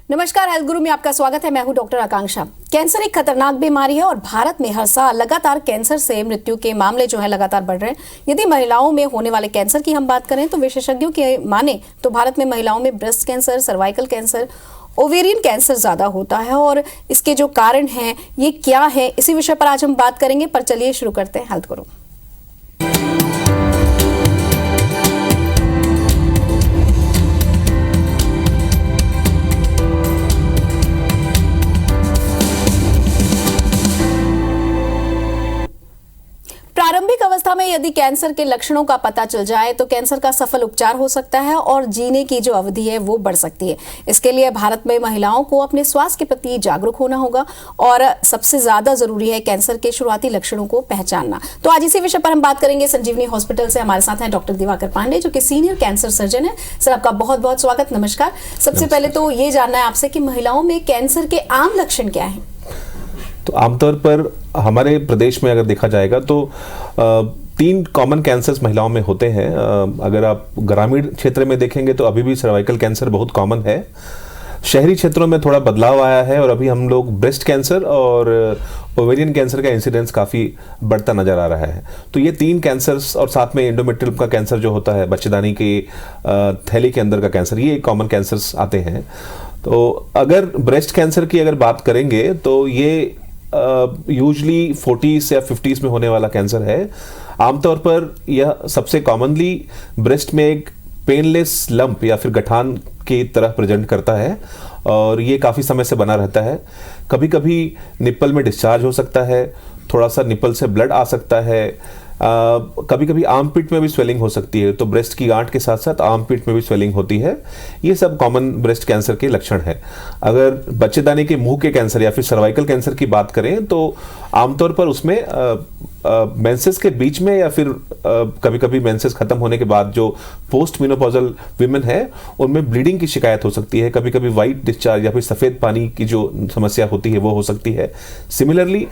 नमस्कार, हेल्थ गुरु में आपका स्वागत है। मैं हूं डॉक्टर आकांक्षा। कैंसर एक खतरनाक बीमारी है और भारत में हर साल लगातार कैंसर से मृत्यु के मामले जो है लगातार बढ़ रहे हैं। यदि महिलाओं में होने वाले कैंसर की हम बात करें तो विशेषज्ञों के माने तो भारत में महिलाओं में breast cancer, cervical cancer, ovarian cancer ज्यादा होता है और इसके जो कारण हैं ये क्या है, इसी विषय पर आज हम बात करेंगे। पर चलिए शुरू करते हैं हेल्थ गुरु। प्रारंभिक अवस्था में यदि कैंसर के लक्षणों का पता चल जाए तो कैंसर का सफल उपचार हो सकता है और जीने की जो अवधि है वो बढ़ सकती है। इसके लिए भारत में महिलाओं को अपने स्वास्थ्य के प्रति जागरूक होना होगा और सबसे ज्यादा जरूरी है कैंसर के शुरुआती लक्षणों को पहचानना। तो आज इसी विषय पर हम बात करेंगे। संजीवनी हॉस्पिटल से हमारे साथ हैं डॉक्टर दिवाकर पांडे, जो कि सीनियर कैंसर सर्जन है। सर, आपका बहुत बहुत स्वागत। नमस्कार। सबसे पहले तो ये जानना है आपसे कि महिलाओं में कैंसर के आम लक्षण क्या है? तो आमतौर पर हमारे प्रदेश में अगर देखा जाएगा तो 3 कॉमन कैंसर्स महिलाओं में होते हैं। अगर आप ग्रामीण क्षेत्र में देखेंगे तो अभी भी सर्वाइकल कैंसर बहुत कॉमन है। शहरी क्षेत्रों में थोड़ा बदलाव आया है और अभी हम लोग ब्रेस्ट कैंसर और ओवेरियन कैंसर का इंसिडेंस काफ़ी बढ़ता नजर आ रहा है। तो ये 3 कैंसर्स और साथ में एंडोमेट्रियल का कैंसर जो होता है, बच्चेदानी की थैली के अंदर का कैंसर, ये कॉमन कैंसर्स आते हैं। तो अगर ब्रेस्ट कैंसर की अगर बात करेंगे तो ये यूजली 40s या 50s में होने वाला कैंसर है। आमतौर पर यह सबसे कॉमनली ब्रेस्ट में एक पेनलेस लंप या फिर गठान की तरह प्रेजेंट करता है और ये काफ़ी समय से बना रहता है। कभी कभी निप्पल में डिस्चार्ज हो सकता है, थोड़ा सा निप्पल से ब्लड आ सकता है, कभी कभी आर्म पिट में भी स्वेलिंग हो सकती है। तो ब्रेस्ट की गांठ के साथ साथ आर्म पिट में भी स्वेलिंग होती है। ये सब कॉमन ब्रेस्ट कैंसर के लक्षण है। अगर बच्चेदानी के मुंह के कैंसर या फिर सर्वाइकल कैंसर की बात करें तो आमतौर पर उसमें मेंसेस के बीच में या फिर कभी कभी मेंसेस खत्म होने के बाद जो पोस्ट मेनोपॉजल विमेन है उनमें ब्लीडिंग की शिकायत हो सकती है। कभी कभी वाइट डिस्चार्ज या फिर सफेद पानी की जो समस्या होती है वो हो सकती है। सिमिलरली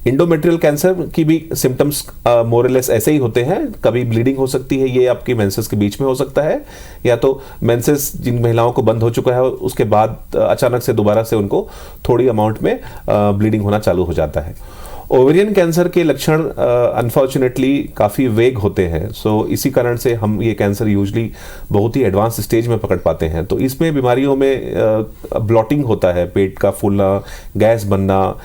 इंडोमेट्रियल कैंसर की भी सिम्टम्स मोरलेस ऐसे ही होते हैं। कभी ब्लीडिंग हो सकती है, ये आपकी मेंसेस के बीच में हो सकता है, या तो मेंसेस जिन महिलाओं को बंद हो चुका है उसके बाद अचानक से दोबारा से उनको थोड़ी अमाउंट में ब्लीडिंग होना चालू हो जाता है। ओवेरियन कैंसर के लक्षण अनफॉर्चुनेटली काफ़ी वेग होते हैं। सो इसी कारण से हम ये कैंसर यूजली बहुत ही एडवांस स्टेज में पकड़ पाते हैं। तो इसमें बीमारियों में ब्लॉटिंग होता है, पेट का फूलना, गैस बनना,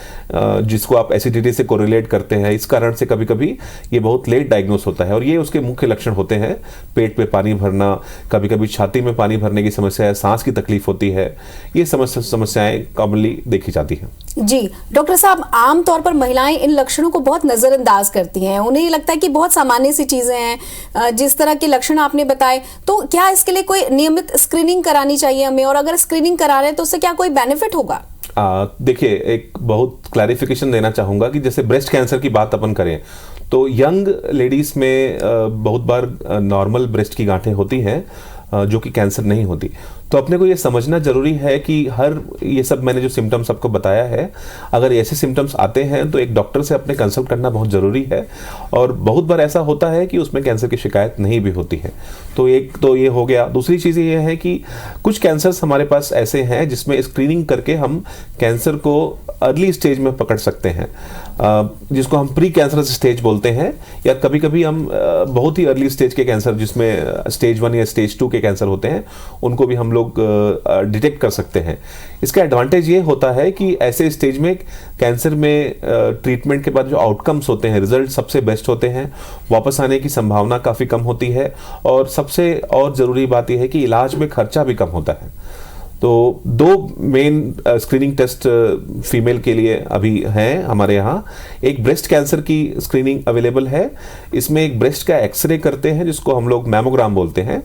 जिसको आप एसिडिटी से कोरिलेट करते हैं। इस कारण से कभी कभी ये बहुत लेट डायग्नोस होता है और ये उसके मुख्य लक्षण होते हैं। पेट पे पानी भरना, कभी कभी छाती में पानी भरने की समस्या है, सांस की तकलीफ होती है। ये समस्याएं कॉमनली देखी जाती हैं। जी डॉक्टर साहब, आमतौर पर महिलाएं इन लक्षणों को बहुत नजरअंदाज करती हैं। उन्हें लगता है कि बहुत सामान्य सी चीजें हैं। जिस तरह के लक्षण आपने बताए, तो क्या इसके लिए कोई नियमित स्क्रीनिंग करानी चाहिए हमें, और अगर स्क्रीनिंग करा रहे हैं तो उससे क्या कोई बेनिफिट होगा? देखिए, एक बहुत क्लैरिफिकेशन देना चाहूंगा कि जैसे ब्रेस्ट कैंसर की बात अपन करें तो यंग लेडीज में बहुत बार नॉर्मल ब्रेस्ट की गांठें होती हैं जो कि कैंसर नहीं होती। तो अपने को ये समझना जरूरी है कि ये सब मैंने जो सिम्टम्स आपको बताया है, अगर ऐसे सिम्टम्स आते हैं तो एक डॉक्टर से अपने कंसल्ट करना बहुत ज़रूरी है। और बहुत बार ऐसा होता है कि उसमें कैंसर की शिकायत नहीं भी होती है। तो एक तो ये हो गया। दूसरी चीज़ ये है कि कुछ कैंसर्स हमारे पास ऐसे हैं जिसमें स्क्रीनिंग करके हम कैंसर को अर्ली स्टेज में पकड़ सकते हैं, जिसको हम प्री कैंसरस स्टेज बोलते हैं। या कभी कभी हम बहुत ही अर्ली स्टेज के कैंसर, जिसमें स्टेज 1 या स्टेज 2 के कैंसर होते हैं, उनको भी हम लोग डिटेक्ट कर सकते हैं। इसका एडवांटेज ये होता है कि ऐसे स्टेज में कैंसर में ट्रीटमेंट के बाद जो आउटकम्स होते हैं, रिजल्ट सबसे बेस्ट होते हैं। वापस आने की संभावना काफ़ी कम होती है और सबसे और ज़रूरी बात यह है कि इलाज में खर्चा भी कम होता है। तो 2 मेन स्क्रीनिंग टेस्ट फीमेल के लिए अभी हैं हमारे यहाँ। एक ब्रेस्ट कैंसर की स्क्रीनिंग अवेलेबल है। इसमें एक ब्रेस्ट का एक्सरे करते हैं जिसको हम लोग मैमोग्राम बोलते हैं।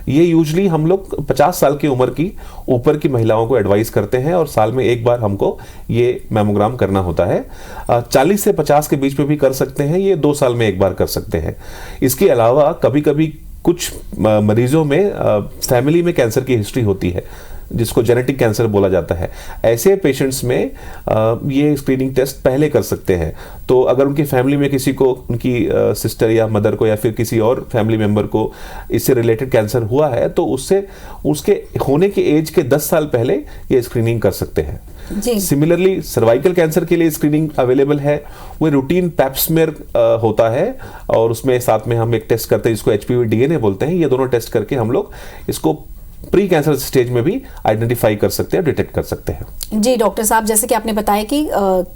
ये यूजली हम लोग 50 साल की उम्र की ऊपर की महिलाओं को एडवाइस करते हैं और साल में एक बार हमको ये मैमोग्राम करना होता है। 40 से 50 के बीच में भी कर सकते हैं, ये 2 साल में एक बार कर सकते हैं। इसके अलावा कभी कभी कुछ मरीजों में फैमिली में कैंसर की हिस्ट्री होती है, जिसको जेनेटिक कैंसर बोला जाता है, ऐसे पेशेंट्स में ये स्क्रीनिंग टेस्ट पहले कर सकते हैं। तो अगर उनकी फैमिली में किसी को, उनकी सिस्टर या मदर को या फिर किसी और फैमिली मेंबर को इससे रिलेटेड कैंसर हुआ है, तो उससे उसके होने के एज के 10 साल पहले ये स्क्रीनिंग कर सकते हैं। सिमिलरली सर्वाइकल कैंसर के लिए स्क्रीनिंग अवेलेबल है। वो रूटीन पैप स्मीयर होता है और उसमें साथ में हम एक टेस्ट करते हैं जिसको HPV DNA बोलते हैं। ये दोनों टेस्ट करके हम लोग इसको प्री कैंसर स्टेज में भी आइडेंटिफाई कर सकते हैं, डिटेक्ट कर सकते हैं। जी डॉक्टर साहब, जैसे कि आपने बताया कि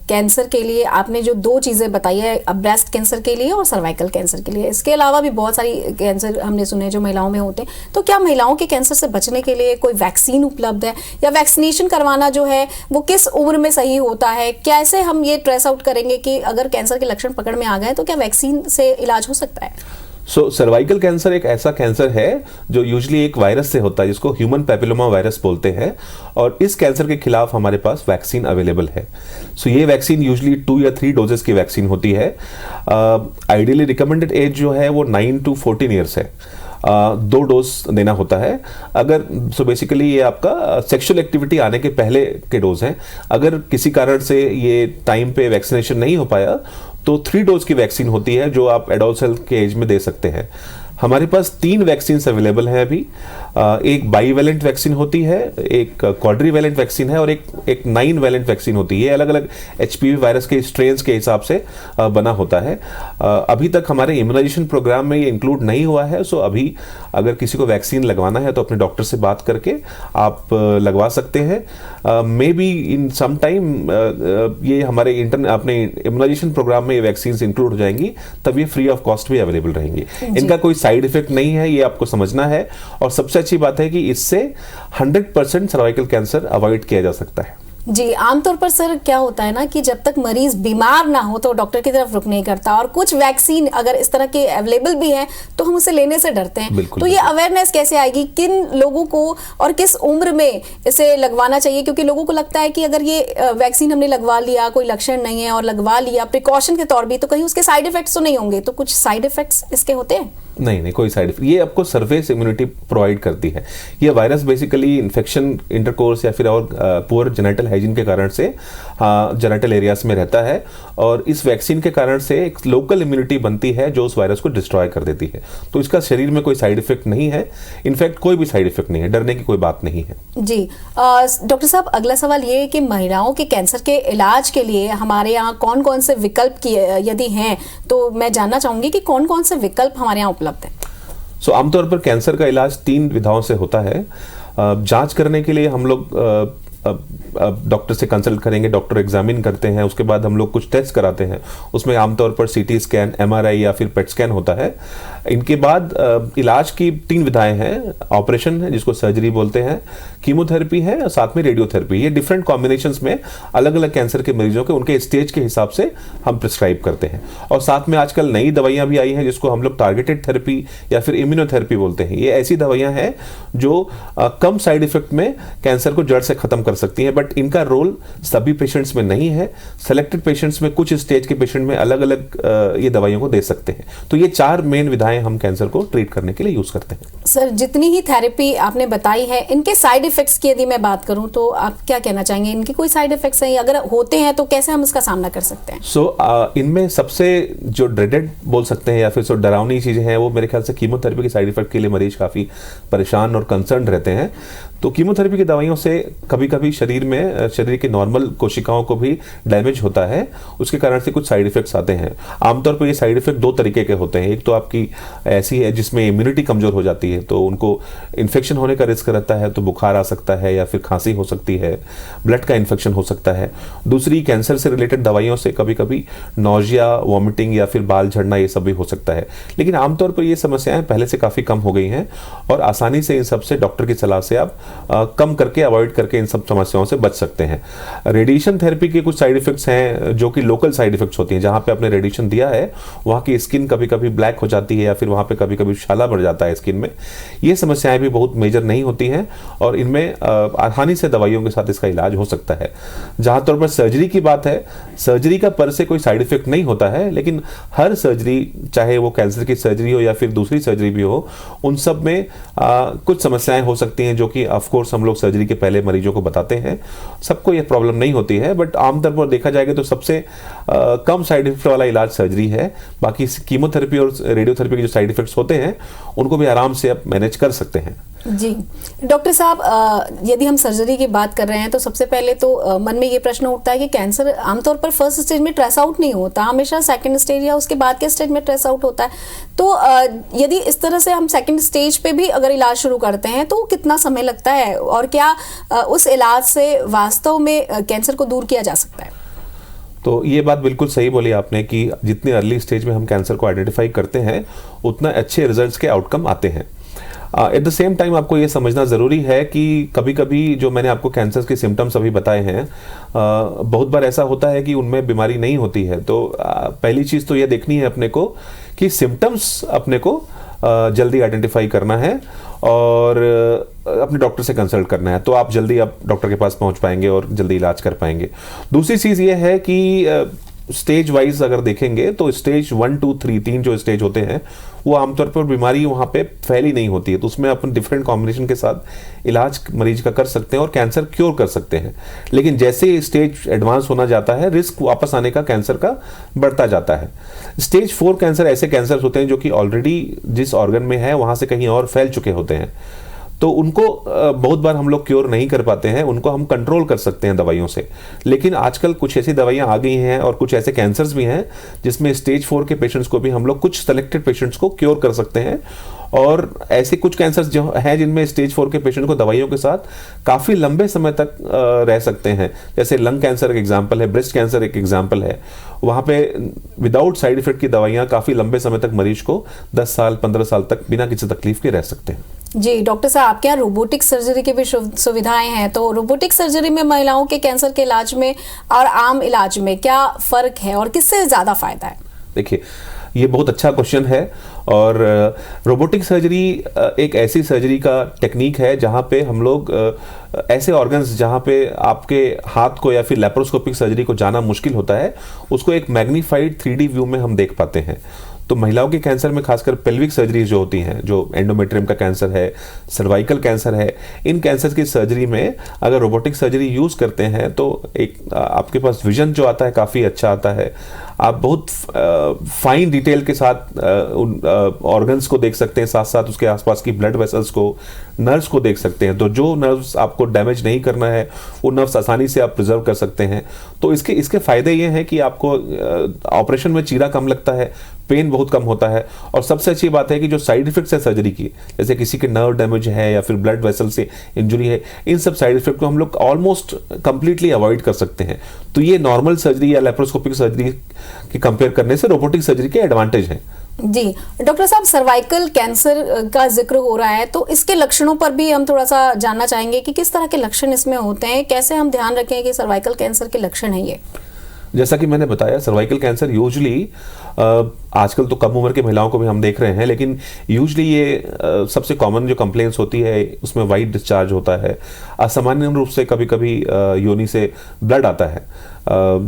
कैंसर के लिए आपने जो 2 चीजें बताई है, ब्रेस्ट कैंसर के लिए और सर्वाइकल कैंसर के लिए, इसके अलावा भी बहुत सारी कैंसर हमने सुने जो महिलाओं में होते हैं। तो क्या महिलाओं के कैंसर से बचने के लिए कोई वैक्सीन उपलब्ध है, या वैक्सीनेशन करवाना जो है वो किस उम्र में सही होता है? कैसे हम ये ट्रेस आउट करेंगे कि अगर कैंसर के लक्षण पकड़ में आ गए तो क्या वैक्सीन से इलाज हो सकता है? सर्वाइकल कैंसर एक ऐसा कैंसर है जो यूजुअली एक वायरस से होता है जिसको ह्यूमन पैपिलोमा वायरस बोलते हैं, और इस कैंसर के खिलाफ हमारे पास वैक्सीन अवेलेबल है। ये वैक्सीन यूजुअली 2 या 3 डोजेस की वैक्सीन होती है। आइडियली रिकमेंडेड एज जो है वो 9 to 14 ईयर्स है। 2 डोज देना होता है। अगर बेसिकली ये आपका सेक्सुअल एक्टिविटी आने के पहले के डोज हैं। अगर किसी कारण से ये टाइम पे वैक्सीनेशन नहीं हो पाया तो 3 डोज की वैक्सीन होती है जो आप एडोलसेंट के एज में दे सकते हैं। हमारे पास 3 वैक्सीन अवेलेबल हैं अभी। एक बाईवैलेंट वैक्सीन होती है, एक क्वाड्रीवैलेंट वैक्सीन है और एक 9 वैलेंट वैक्सीन होती है। अलग अलग HPV वायरस के स्ट्रेन्स के हिसाब से बना होता है। अभी तक हमारे इम्यूनाइजेशन प्रोग्राम में ये इंक्लूड नहीं हुआ है। सो अभी अगर किसी को वैक्सीन लगवाना है तो अपने डॉक्टर से बात करके आप लगवा सकते हैं। May be in some time ये हमारे अपने इम्यूनाइजेशन प्रोग्राम में ये वैक्सीन इंक्लूड हो जाएंगी, तब ये फ्री ऑफ कॉस्ट भी अवेलेबल रहेंगी। इनका कोई साइड इफेक्ट नहीं है, ये आपको समझना है। और सबसे अच्छी बात है कि इससे 100% सर्वाइकल कैंसर अवॉइड किया जा सकता है। जी, आमतौर पर सर क्या होता है ना कि जब तक मरीज बीमार ना हो तो डॉक्टर की तरफ रुख नहीं करता, और कुछ वैक्सीन अगर इस तरह के अवेलेबल भी हैं तो हम उसे लेने से डरते हैं। तो ये अवेयरनेस कैसे आएगी, किन लोगों को और किस उम्र में इसे लगवाना चाहिए? क्योंकि लोगों को लगता है कि अगर ये वैक्सीन हमने लगवा लिया, कोई लक्षण नहीं है और लगवा लिया प्रिकॉशन के तौर भी, तो कहीं उसके साइड इफेक्ट्स तो नहीं होंगे। तो कुछ साइड इफेक्ट्स इसके होते हैं? नहीं, कोई साइड इफेक्ट। ये आपको सरफेस इम्यूनिटी प्रोवाइड करती है। ये वायरस बेसिकली इन्फेक्शन, इंटरकोर्स या फिर और पुअर जेनेटल हाइजीन के कारण से जेनेटल एरियाज में रहता है, और इस वैक्सीन के कारण से एक लोकल इम्यूनिटी बनती है जो उस वायरस को डिस्ट्रॉय कर देती है। तो इसका शरीर में कोई साइड इफेक्ट नहीं है। इनफैक्ट कोई भी साइड इफेक्ट नहीं है, डरने की कोई बात नहीं है। जी डॉक्टर साहब, अगला सवाल ये है कि महिलाओं के कैंसर के इलाज के लिए हमारे यहाँ कौन कौन से विकल्प यदि हैं तो मैं जानना चाहूंगी कि कौन कौन से विकल्प हमारे यहाँ उपलब्ध है। आमतौर पर कैंसर का इलाज 3 विधाओं से होता है। जांच करने के लिए हम लोग डॉक्टर से कंसल्ट करेंगे, डॉक्टर एग्जामिन करते हैं, उसके बाद हम लोग कुछ टेस्ट कराते हैं। उसमें आमतौर पर CT स्कैन, MRI या फिर PET स्कैन होता है। इनके बाद इलाज की 3 विधाएं हैं। ऑपरेशन है जिसको सर्जरी बोलते हैं, कीमोथेरेपी है और साथ में रेडियोथेरेपी। ये डिफरेंट कॉम्बिनेशंस में अलग अलग कैंसर के मरीजों के उनके स्टेज के हिसाब से हम प्रिस्क्राइब करते हैं। और साथ में आजकल नई दवाइयां भी आई हैं जिसको हम लोग टारगेटेड थेरेपी या फिर इम्यूनोथेरेपी बोलते हैं। ये ऐसी दवाइयां हैं जो कम साइड इफेक्ट में कैंसर को जड़ से खत्म कर सकती हैं, बट इनका रोल सभी पेशेंट्स में नहीं है। सेलेक्टेड पेशेंट्स में, कुछ स्टेज के पेशेंट में अलग अलग ये दवाइयों को दे सकते हैं। तो ये 4 मेन विधाएं हम कैंसर को ट्रीट करने के लिए यूज करते हैं। सर, जितनी ही थेरेपी आपने बताई है, इनके साइड इफेक्ट्स की यदि मैं बात करूं तो आप क्या कहना चाहेंगे? इनके कोई साइड इफेक्ट्स हैं? अगर होते हैं तो कैसे हम इसका सामना कर सकते हैं? इनमें सबसे जो ड्रेडेड बोल सकते हैं या फिर डरावनी चीजें हैं, वो मेरे ख्याल से कीमोथेरेपी के साइड इफेक्ट के लिए मरीज काफी परेशान और कंसर्न रहते हैं। तो कीमोथेरेपी की दवाइयों से कभी कभी शरीर की नॉर्मल कोशिकाओं को भी डैमेज होता है, उसके कारण से कुछ साइड इफेक्ट्स आते हैं। आमतौर पर ये साइड इफेक्ट 2 तरीके के होते हैं। एक तो आपकी ऐसी है जिसमें इम्यूनिटी कमजोर हो जाती है, तो उनको इन्फेक्शन होने का रिस्क रहता है, तो बुखार आ सकता है या फिर खांसी हो सकती है, ब्लड का इन्फेक्शन हो सकता है। दूसरी, कैंसर से रिलेटेड दवाइयों से कभी कभी नौजिया, वॉमिटिंग या फिर बाल झड़ना, ये सब भी हो सकता है। लेकिन आमतौर पर ये समस्याएं पहले से काफी कम हो गई हैं और आसानी से इन सबसे डॉक्टर की सलाह से आप कम करके, अवॉइड करके इन सब समस्याओं से बच सकते हैं। रेडिएशन थेरेपी के कुछ साइड इफेक्ट्स हैं जो कि लोकल साइड इफेक्ट्स होती हैं। जहां पे आपने रेडिएशन दिया है वहां की स्किन कभी कभी ब्लैक हो जाती है या फिर वहां पे कभी कभी छाला बढ़ जाता है स्किन में। ये समस्याएं भी बहुत मेजर नहीं होती हैं और इनमें आसानी से दवाइयों के साथ इसका इलाज हो सकता है। जहां तौर पर सर्जरी की बात है, सर्जरी का पर से कोई साइड इफेक्ट नहीं होता है, लेकिन हर सर्जरी, चाहे वो कैंसर की सर्जरी हो या फिर दूसरी सर्जरी भी हो, उन सब में कुछ समस्याएं हो सकती हैं जो कि ऑफ कोर्स हम लोग सर्जरी के पहले मरीजों को बताते हैं, सबको ये प्रॉब्लम नहीं होती है, बट आमतौर पर देखा जाएगा तो सबसे कम साइड इफेक्ट वाला इलाज सर्जरी है। बाकी कीमोथेरेपी और रेडियोथेरेपी के जो साइड इफेक्ट्स होते हैं उनको भी आराम से आप मैनेज कर सकते हैं। जी डॉक्टर साहब, यदि हम सर्जरी की बात कर रहे हैं तो सबसे पहले तो मन में ये प्रश्न उठता है कि कैंसर आमतौर पर फर्स्ट स्टेज में ट्रेस आउट नहीं होता, हमेशा सेकंड स्टेज या उसके बाद के स्टेज में ट्रेस आउट होता है। तो यदि इस तरह से हम सेकंड स्टेज पे भी अगर इलाज शुरू करते हैं तो कितना समय लगता है, और क्या उस इलाज से वास्तव में कैंसर को दूर किया जा सकता है? तो ये बात बिल्कुल सही बोली आपने कि जितनी अर्ली स्टेज में हम कैंसर को आइडेंटिफाई करते हैं उतना अच्छे रिजल्ट्स के आउटकम आते हैं। एट द सेम टाइम आपको ये समझना ज़रूरी है कि कभी कभी जो मैंने आपको कैंसर के सिम्टम्स अभी बताए हैं, बहुत बार ऐसा होता है कि उनमें बीमारी नहीं होती है। तो पहली चीज़ तो ये देखनी है अपने को कि सिम्टम्स अपने को जल्दी आइडेंटिफाई करना है और अपने डॉक्टर से कंसल्ट करना है, तो आप जल्दी आप डॉक्टर के पास पहुंच पाएंगे और जल्दी इलाज कर पाएंगे। दूसरी चीज़ ये है कि स्टेज वाइज अगर देखेंगे तो स्टेज 1, 2, 3 3 जो स्टेज होते हैं वो आमतौर पर बीमारी वहाँ पे फैली नहीं होती है, तो उसमें अपन डिफरेंट कॉम्बिनेशन के साथ इलाज मरीज का कर सकते हैं और कैंसर क्योर कर सकते हैं। लेकिन जैसे स्टेज एडवांस होना जाता है, रिस्क वापस आने का कैंसर का बढ़ता जाता है। स्टेज 4 कैंसर ऐसे कैंसर होते हैं जो कि ऑलरेडी जिस ऑर्गन में है वहाँ से कहीं और फैल चुके होते हैं, तो उनको बहुत बार हम लोग क्योर नहीं कर पाते हैं, उनको हम कंट्रोल कर सकते हैं दवाइयों से। लेकिन आजकल कुछ ऐसी दवाइयां आ गई हैं और कुछ ऐसे कैंसर्स भी हैं जिसमें स्टेज 4 के पेशेंट्स को भी हम लोग कुछ सेलेक्टेड पेशेंट्स को क्योर कर सकते हैं। और ऐसे कुछ कैंसर्स जो हैं जिनमें स्टेज 4 के पेशेंट को दवाइयों के साथ काफ़ी लंबे समय तक रह सकते हैं, जैसे लंग कैंसर एक एग्जाम्पल है, ब्रेस्ट कैंसर एक एग्जाम्पल है। वहाँ पे विदाउट साइड इफेक्ट की दवाइयाँ काफ़ी लंबे समय तक मरीज को 10 साल 15 साल तक बिना किसी तकलीफ के रह सकते हैं। जी डॉक्टर साहब, आपके यहाँ रोबोटिक सर्जरी की भी सुविधाएं हैं, तो रोबोटिक सर्जरी में महिलाओं के कैंसर के इलाज में और आम इलाज में क्या फर्क है और किससे ज्यादा फायदा है? देखिए, ये बहुत अच्छा क्वेश्चन है। और रोबोटिक सर्जरी एक ऐसी सर्जरी का टेक्निक है जहाँ पे हम लोग ऐसे ऑर्गन्स जहाँ पे आपके हाथ को या फिर लेप्रोस्कोपिक सर्जरी को जाना मुश्किल होता है, उसको एक मैग्नीफाइड 3D व्यू में हम देख पाते हैं। तो महिलाओं के कैंसर में खासकर पेल्विक सर्जरीज जो होती हैं, जो एंडोमेट्रियम का कैंसर है, सर्वाइकल कैंसर है, इन कैंसर की सर्जरी में अगर रोबोटिक सर्जरी यूज़ करते हैं तो एक आपके पास विजन जो आता है काफ़ी अच्छा आता है। आप बहुत फाइन डिटेल के साथ उन ऑर्गन्स को देख सकते हैं, साथ साथ उसके आसपास की ब्लड वेसल्स को, नर्व्स को देख सकते हैं। तो जो नर्व्स आपको डैमेज नहीं करना है वो नर्व्स आसानी से आप प्रिजर्व कर सकते हैं। तो इसके फ़ायदे ये हैं कि आपको ऑपरेशन में चीरा कम लगता है, पेन बहुत कम होता है, और सबसे अच्छी बात है कि जो साइड इफेक्ट्स है सर्जरी की, जैसे किसी के नर्व डैमेज है या फिर ब्लड वेसल से इंजरी है, इन सब साइड इफेक्ट को हम लोग ऑलमोस्ट कंप्लीटली अवॉइड कर सकते हैं। तो ये नॉर्मल सर्जरी या लेप्रोस्कोपिक सर्जरी की कंपेयर करने से रोबोटिक सर्जरी के एडवांटेज हैं। जी डॉक्टर साहब, सर्वाइकल कैंसर का जिक्र हो रहा है, तो इसके लक्षणों पर भी हम थोड़ा सा जानना चाहेंगे कि किस तरह के लक्षण इसमें होते हैं, कैसे हम ध्यान रखें कि सर्वाइकल कैंसर के लक्षण हैं ये। जैसा कि मैंने बताया, सर्वाइकल कैंसर यूजली आजकल तो कम उम्र की महिलाओं को भी हम देख रहे हैं, लेकिन यूजली ये सबसे कॉमन जो कंप्लेंट्स होती है उसमें वाइट डिस्चार्ज होता है। असामान्य रूप से कभी कभी योनि से ब्लड आता है,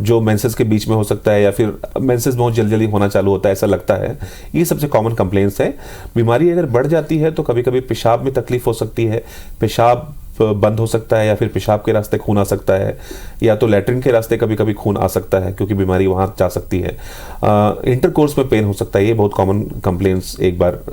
जो मेंसेस के बीच में हो सकता है या फिर मेंसेस बहुत जल्दी जल्दी होना चालू होता है, ऐसा लगता है। ये सबसे कॉमन कंप्लेंट्स है। बीमारी अगर बढ़ जाती है तो कभी कभी पेशाब में तकलीफ हो सकती है, पेशाब बंद हो सकता है या फिर पेशाब के रास्ते खून आ सकता है, या तो लैट्रिन के रास्ते कभी कभी खून आ सकता है क्योंकि बीमारी वहां जा सकती है। इंटरकोर्स में पेन हो सकता है, ये बहुत कॉमन कंप्लेंट्स एक बार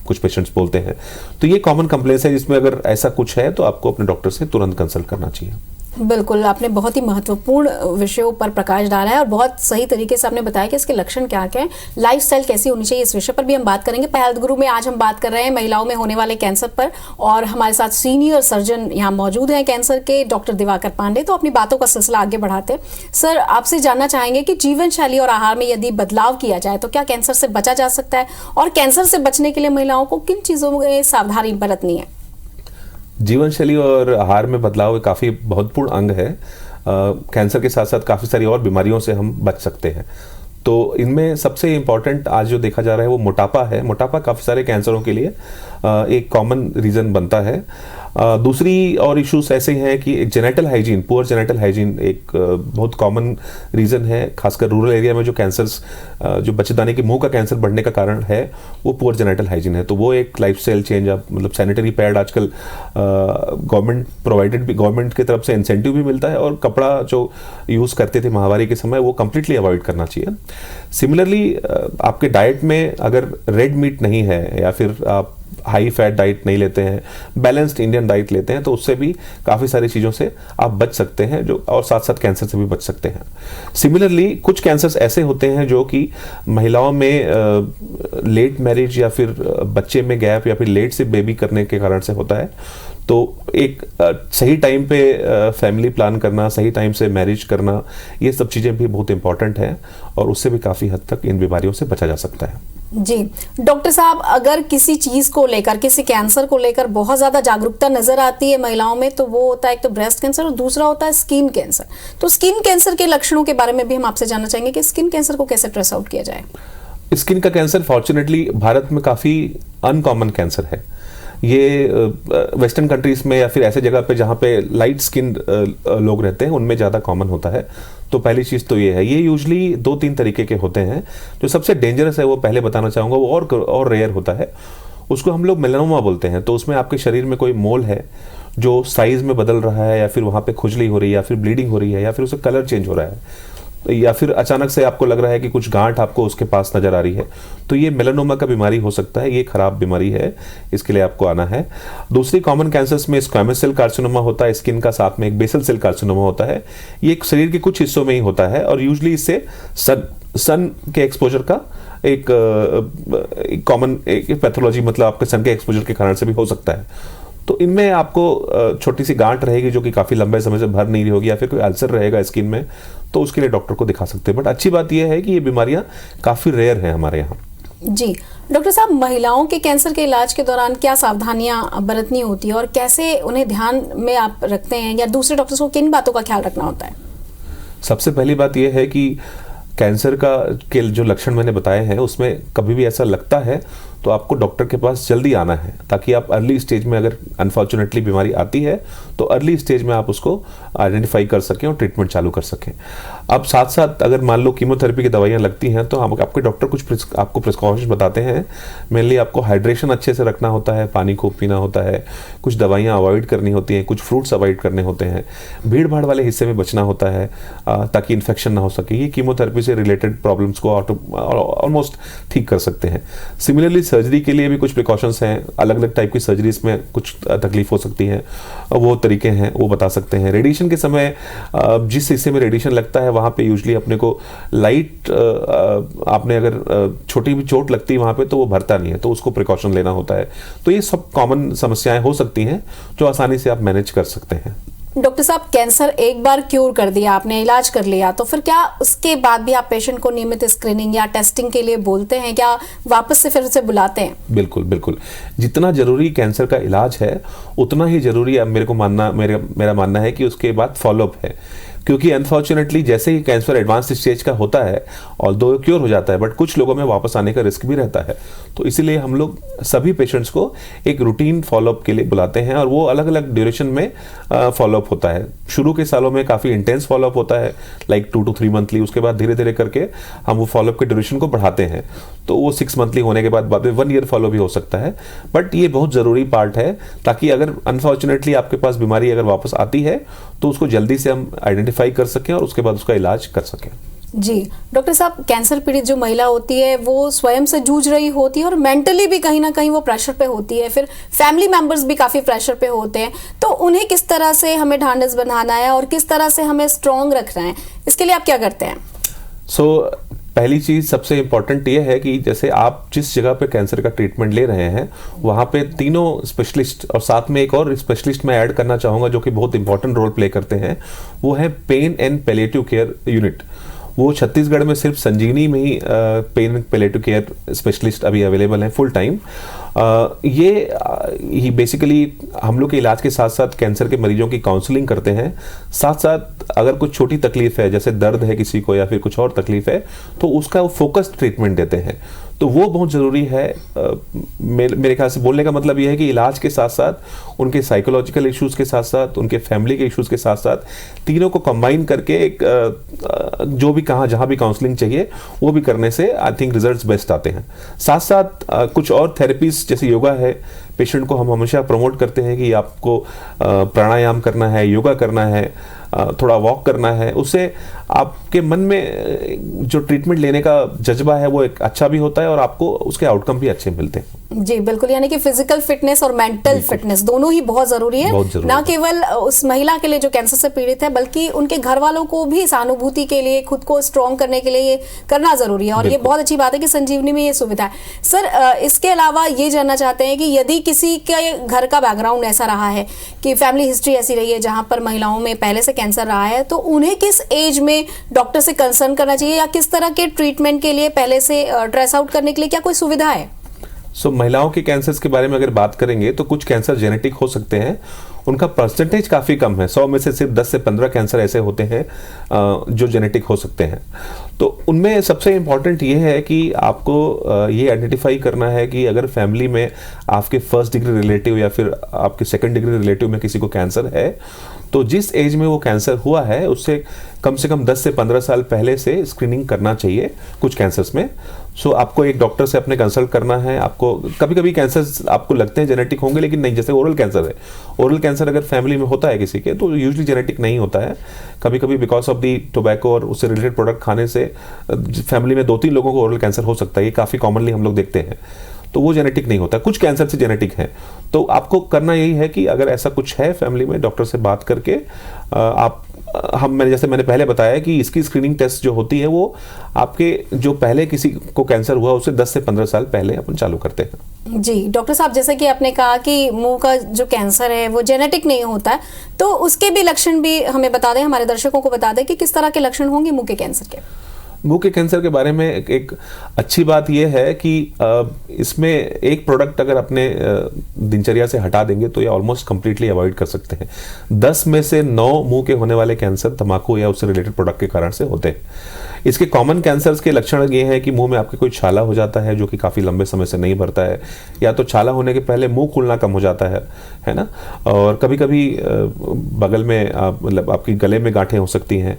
कुछ पेशेंट्स बोलते हैं। तो ये कॉमन कंप्लेंट्स है जिसमें अगर ऐसा कुछ है तो आपको अपने डॉक्टर से तुरंत कंसल्ट करना चाहिए। बिल्कुल, आपने बहुत ही महत्वपूर्ण विषयों पर प्रकाश डाला है और बहुत सही तरीके से आपने बताया कि इसके लक्षण क्या क्या हैं, लाइफस्टाइल कैसी होनी चाहिए, इस विषय पर भी हम बात करेंगे। हेल्थ गुरु में आज हम बात कर रहे हैं महिलाओं में होने वाले कैंसर पर, और हमारे साथ सीनियर सर्जन यहाँ मौजूद हैं कैंसर के, डॉक्टर दिवाकर पांडे। तो अपनी बातों का सिलसिला आगे बढ़ाते हैं। सर, आपसे जानना चाहेंगे कि जीवन शैली और आहार में यदि बदलाव किया जाए तो क्या कैंसर से बचा जा सकता है, और कैंसर से बचने के लिए महिलाओं को किन चीज़ों में सावधानी बरतनी है? जीवन शैली और आहार में बदलाव एक काफ़ी महत्वपूर्ण अंग है। कैंसर के साथ साथ काफ़ी सारी और बीमारियों से हम बच सकते हैं। तो इनमें सबसे इम्पॉर्टेंट आज जो देखा जा रहा है वो मोटापा है। मोटापा काफ़ी सारे कैंसरों के लिए एक कॉमन रीज़न बनता है। दूसरी और इश्यूज ऐसे हैं कि genital hygiene, poor genital hygiene एक बहुत कॉमन रीज़न है, खासकर रूरल एरिया में जो कैंसर्स, जो बच्चेदानी के मुंह का कैंसर बढ़ने का कारण है वो पुअर जेनेटल हाइजीन है। तो वो एक लाइफस्टाइल चेंज, अब मतलब सैनिटरी पैड आजकल गवर्नमेंट प्रोवाइडेड भी, गवर्नमेंट की तरफ से इंसेंटिव भी मिलता है, और कपड़ा जो यूज़ करते थे महामारी के समय वो कंप्लीटली अवॉइड करना चाहिए। सिमिलरली आपके डाइट में अगर रेड मीट नहीं है या फिर आप हाई फैट डाइट नहीं लेते हैं, बैलेंस्ड इंडियन डाइट लेते हैं, तो उससे भी काफ़ी सारी चीज़ों से आप बच सकते हैं, जो और साथ साथ कैंसर से भी बच सकते हैं। सिमिलरली कुछ कैंसर्स ऐसे होते हैं जो कि महिलाओं में लेट मैरिज या फिर बच्चे में गैप या फिर लेट से बेबी करने के कारण से होता है। तो एक सही टाइम पे फैमिली प्लान करना, सही टाइम से मैरिज करना, ये सब चीज़ें भी बहुत इंपॉर्टेंट हैं, और उससे भी काफ़ी हद तक इन बीमारियों से बचा जा सकता है। जी डॉक्टर साहब, अगर किसी चीज को लेकर, किसी कैंसर को लेकर बहुत ज्यादा जागरूकता नजर आती है महिलाओं में, तो वो होता है एक तो ब्रेस्ट कैंसर और दूसरा होता है स्किन कैंसर। तो स्किन कैंसर के लक्षणों के बारे में भी हम आपसे जानना चाहेंगे कि स्किन कैंसर को कैसे ट्रेस आउट किया जाए। स्किन का कैंसर फॉर्चुनेटली भारत में काफ़ी अनकॉमन कैंसर है। ये वेस्टर्न कंट्रीज में या फिर ऐसे जगह पे जहाँ पे लाइट स्किन लोग रहते हैं उनमें ज़्यादा कॉमन होता है। तो पहली चीज़ तो ये है, ये यूजली 2-3 तरीके के होते हैं। जो सबसे डेंजरस है वो पहले बताना चाहूँगा, वो और रेयर होता है। उसको हम लोग मेलानोमा बोलते हैं। तो उसमें आपके शरीर में कोई मोल है जो साइज में बदल रहा है, या फिर वहाँ पे खुजली हो रही है, या फिर ब्लीडिंग हो रही है, या फिर उसका कलर चेंज हो रहा है, या फिर अचानक से आपको लग रहा है कि कुछ गांठ आपको उसके पास नजर आ रही है। तो ये मेलानोमा का बीमारी हो सकता है, ये खराब बीमारी है, इसके लिए आपको आना है। दूसरी कॉमन कैंसर्स में स्क्वैमस सेल कार्सिनोमा होता है स्किन का, साथ में एक बेसल सेल कार्सिनोमा होता है। ये शरीर के कुछ हिस्सों में ही होता है, और यूजली इससे सन के एक्सपोजर का एक कॉमन पैथोलॉजी, मतलब आपके सन के एक्सपोजर के कारण से भी हो सकता है। तो इनमें आपको छोटी सी गांठ रहेगी जो कि काफ़ी लंबे समय से भर नहीं रही होगी, या फिर कोई अल्सर रहेगा स्किन में, तो उसके लिए डॉक्टर को दिखा सकते हैं। बट अच्छी बात यह है कि ये बीमारियां काफ़ी रेयर हैं हमारे यहाँ। जी डॉक्टर साहब, महिलाओं के कैंसर के इलाज के दौरान क्या सावधानियां बरतनी होती है और कैसे उन्हें ध्यान में आप रखते हैं, या दूसरे डॉक्टर्स को किन बातों का ख्याल रखना होता है? सबसे पहली बात यह है कि कैंसर के जो लक्षण मैंने बताए हैं उसमें कभी भी ऐसा लगता है तो आपको डॉक्टर के पास जल्दी आना है, ताकि आप अर्ली स्टेज में, अगर अनफॉर्चुनेटली बीमारी आती है तो अर्ली स्टेज में आप उसको आइडेंटिफाई कर सकें और ट्रीटमेंट चालू कर सकें। अब साथ साथ अगर मान लो कीमोथेरेपी की दवाइयाँ लगती हैं तो हम आपके डॉक्टर कुछ आपको प्रिकॉशंस बताते हैं। मेनली आपको हाइड्रेशन अच्छे से रखना होता है, पानी खूब पीना होता है, कुछ दवाइयाँ अवॉइड करनी होती हैं, कुछ फ्रूट्स अवॉइड करने होते हैं, भीड़ भाड़ वाले हिस्से में बचना होता है ताकि इन्फेक्शन ना हो सके। ये कीमोथेरेपी से रिलेटेड प्रॉब्लम्स को ऑलमोस्ट ठीक कर सकते हैं। सिमिलरली सर्जरी के लिए भी कुछ प्रिकॉशंस हैं, अलग अलग टाइप की सर्जरीज में कुछ तकलीफ हो सकती है, वो तरीके हैं वो बता सकते हैं। रेडिएशन के समय जिस हिस्से में रेडिएशन लगता है वहाँ पे यूजुअली अपने को लाइट, आपने अगर छोटी भी चोट लगती है वहाँ पे तो वो भरता नहीं है, तो उसको प्रिकॉशन लेना होता है। तो ये सब कॉमन समस्याएं हो सकती हैं जो आसानी से आप मैनेज कर सकते हैं। डॉक्टर साहब, कैंसर एक बार क्योर कर दिया आपने, इलाज कर लिया, तो फिर क्या उसके बाद भी आप पेशेंट को नियमित स्क्रीनिंग या टेस्टिंग के लिए बोलते हैं, क्या वापस से फिर से बुलाते हैं? बिल्कुल बिल्कुल, जितना जरूरी कैंसर का इलाज है उतना ही जरूरी अब मेरा मानना है कि उसके बाद फॉलोअप है। क्योंकि अनफॉर्चुनेटली जैसे ही कैंसर एडवांस स्टेज का होता है, ऑल्दो क्योर हो जाता है, बट कुछ लोगों में वापस आने का रिस्क भी रहता है। तो इसीलिए हम लोग सभी पेशेंट्स को एक रूटीन फॉलोअप के लिए बुलाते हैं, और वो अलग अलग ड्यूरेशन में फॉलोअप होता है। शुरू के सालों में काफ़ी इंटेंस फॉलोअप होता है, लाइक 2 to 3 मंथली। उसके बाद धीरे धीरे करके हम वो फॉलोअप के ड्यूरेशन को बढ़ाते हैं, तो वो 6 मंथली होने के बाद में 1 ईयर फॉलो भी हो सकता है। बट ये बहुत ज़रूरी पार्ट है, ताकि अगर अनफॉर्चुनेटली आपके पास बीमारी अगर वापस आती है तो उसको जल्दी से हम आइडेंटिफाई कर सकें और उसके बाद उसका इलाज कर सकें। जी डॉक्टर साहब, कैंसर पीड़ित जो महिला होती है वो स्वयं से जूझ रही होती है और मेंटली भी कहीं ना कहीं वो प्रेशर पे होती है, फिर फैमिली मेंबर्स भी काफी प्रेशर पे होते हैं, तो उन्हें किस तरह से हमें ढांढस बनाना है और किस तरह से हमें स्ट्रॉन्ग रखना है, इसके लिए आप क्या करते हैं? पहली चीज़ सबसे इम्पॉर्टेंट ये है कि जैसे आप जिस जगह पे कैंसर का ट्रीटमेंट ले रहे हैं वहाँ पे तीनों स्पेशलिस्ट, और साथ में एक और स्पेशलिस्ट मैं ऐड करना चाहूँगा जो कि बहुत इंपॉर्टेंट रोल प्ले करते हैं, वो है pain and palliative care unit. वो छत्तीसगढ़ में सिर्फ संजीवनी में ही pain and palliative care specialist अभी अवेलेबल हैं फुल टाइम। ये बेसिकली हम लोग के इलाज के साथ साथ कैंसर के मरीजों की काउंसलिंग करते हैं। साथ साथ अगर कुछ छोटी तकलीफ है, जैसे दर्द है किसी को या फिर कुछ और तकलीफ है, तो उसका फोकस्ड ट्रीटमेंट देते हैं। तो वो बहुत ज़रूरी है। मेरे ख्याल से बोलने का मतलब ये है कि इलाज के साथ साथ उनके साइकोलॉजिकल इश्यूज़ के साथ साथ उनके फैमिली के इश्यूज़ के साथ साथ तीनों को कंबाइन करके एक जो भी जहाँ भी काउंसलिंग चाहिए वो भी करने से आई थिंक रिजल्ट्स बेस्ट आते हैं। साथ साथ कुछ और थेरेपीज जैसे योगा है, पेशेंट को हम हमेशा प्रमोट करते हैं कि आपको प्राणायाम करना है, योगा करना है, थोड़ा वॉक करना है। उससे आपके मन में जो ट्रीटमेंट लेने का जज्बा है वो एक अच्छा भी होता है और आपको उसके आउटकम भी अच्छे मिलते हैं। जी बिल्कुल, यानी कि फिजिकल फिटनेस और मेंटल फिटनेस दोनों ही बहुत जरूरी है, ना केवल उस महिला के लिए जो कैंसर से पीड़ित है बल्कि उनके घर वालों को भी सहानुभूति के लिए, खुद को स्ट्रॉन्ग करने के लिए ये करना जरूरी है। और ये बहुत अच्छी बात है कि संजीवनी में ये सुविधा है। सर, इसके अलावा ये जानना चाहते हैं कि यदि किसी के घर का बैकग्राउंड ऐसा रहा है कि फैमिली हिस्ट्री ऐसी रही है जहां पर महिलाओं में पहले से कैंसर रहा है, तो उन्हें किस एज में डॉक्टर से कंसर्न करना चाहिए या किस तरह के ट्रीटमेंट के लिए पहले से ट्रेस आउट करने के लिए क्या कोई सुविधा है? महिलाओं के कैंसर्स के बारे में अगर बात करेंगे तो कुछ कैंसर जेनेटिक हो सकते हैं, उनका परसेंटेज काफ़ी कम है। 100 में से सिर्फ 10 से 15 कैंसर ऐसे होते हैं जो जेनेटिक हो सकते हैं। तो उनमें सबसे इम्पॉर्टेंट ये है कि आपको ये आइडेंटिफाई करना है कि अगर फैमिली में आपके फर्स्ट डिग्री रिलेटिव या फिर आपके सेकंड डिग्री रिलेटिव में किसी को कैंसर है, तो जिस एज में वो कैंसर हुआ है उससे कम 10 से 15 साल पहले से स्क्रीनिंग करना चाहिए कुछ कैंसर्स में। आपको एक डॉक्टर से अपने कंसल्ट करना है। आपको कभी कैंसर्स आपको लगते हैं जेनेटिक होंगे लेकिन नहीं, जैसे ओरल कैंसर है, ओरल कैंसर अगर फैमिली में होता है किसी के तो यूजुअली जेनेटिक नहीं होता है। कभी बिकॉज ऑफ दी टोबैको और उससे रिलेटेड प्रोडक्ट खाने से फैमिली में 2-3 लोगों को ओरल कैंसर हो सकता है। ये काफ़ी कॉमनली हम लोग देखते हैं, तो वो जेनेटिक नहीं होता। कुछ कैंसर से जेनेटिक है, तो आपको करना यही है कि अगर ऐसा कुछ है फैमिली में, डॉक्टर से बात करके जैसे मैंने पहले बताया कि इसकी स्क्रीनिंग टेस्ट जो होती है वो आपके जो पहले किसी को कैंसर हुआ उससे 10 से 15 साल पहले अपन चालू करते हैं। जी डॉक्टर साहब, जैसे कि आपने कहा कि मुंह का जो कैंसर है वो जेनेटिक नहीं होता है, तो उसके भी लक्षण भी हमें बता दें, हमारे दर्शकों को बता दें कि किस तरह के लक्षण होंगे मुंह के कैंसर के। मुंह के कैंसर के बारे में एक अच्छी बात यह है कि इसमें एक प्रोडक्ट अगर अपने दिनचर्या से हटा देंगे तो ये ऑलमोस्ट कंप्लीटली अवॉइड कर सकते हैं। 10 में से 9 मुंह के होने वाले कैंसर तंबाकू या उससे रिलेटेड प्रोडक्ट के कारण से होते हैं। इसके कॉमन कैंसर्स के लक्षण ये हैं कि मुंह में आपके कोई छाला हो जाता है जो कि काफ़ी लंबे समय से नहीं भरता है, या तो छाला होने के पहले मुंह खुलना कम हो जाता है ना। और कभी बगल में मतलब आपकी गले में गांठें हो सकती हैं।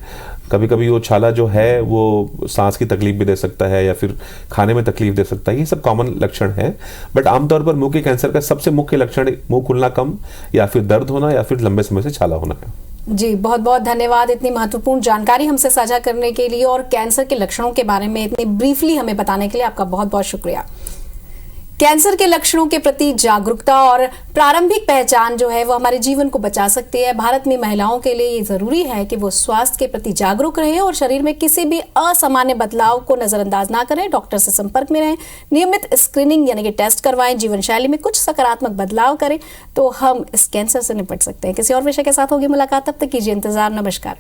कभी वो छाला जो है वो सांस की तकलीफ भी दे सकता है या फिर खाने में तकलीफ दे सकता है। ये सब कॉमन लक्षण है, बट आमतौर पर मुंह के कैंसर का सबसे मुख्य लक्षण मुंह खुलना कम या फिर दर्द होना या फिर लंबे समय से छाला होना है। जी बहुत बहुत धन्यवाद इतनी महत्वपूर्ण जानकारी हमसे साझा करने के लिए और कैंसर के लक्षणों के बारे में इतनी ब्रीफली हमें बताने के लिए आपका बहुत बहुत शुक्रिया। कैंसर के लक्षणों के प्रति जागरूकता और प्रारंभिक पहचान जो है वो हमारे जीवन को बचा सकती है। भारत में महिलाओं के लिए ये जरूरी है कि वो स्वास्थ्य के प्रति जागरूक रहें और शरीर में किसी भी असामान्य बदलाव को नजरअंदाज ना करें। डॉक्टर से संपर्क में रहें, नियमित स्क्रीनिंग यानी कि टेस्ट करवाएं, जीवन शैली में कुछ सकारात्मक बदलाव करें तो हम इस कैंसर से निपट सकते हैं। किसी और विषय के साथ होगी मुलाकात, तब तक कीजिए इंतजार। नमस्कार।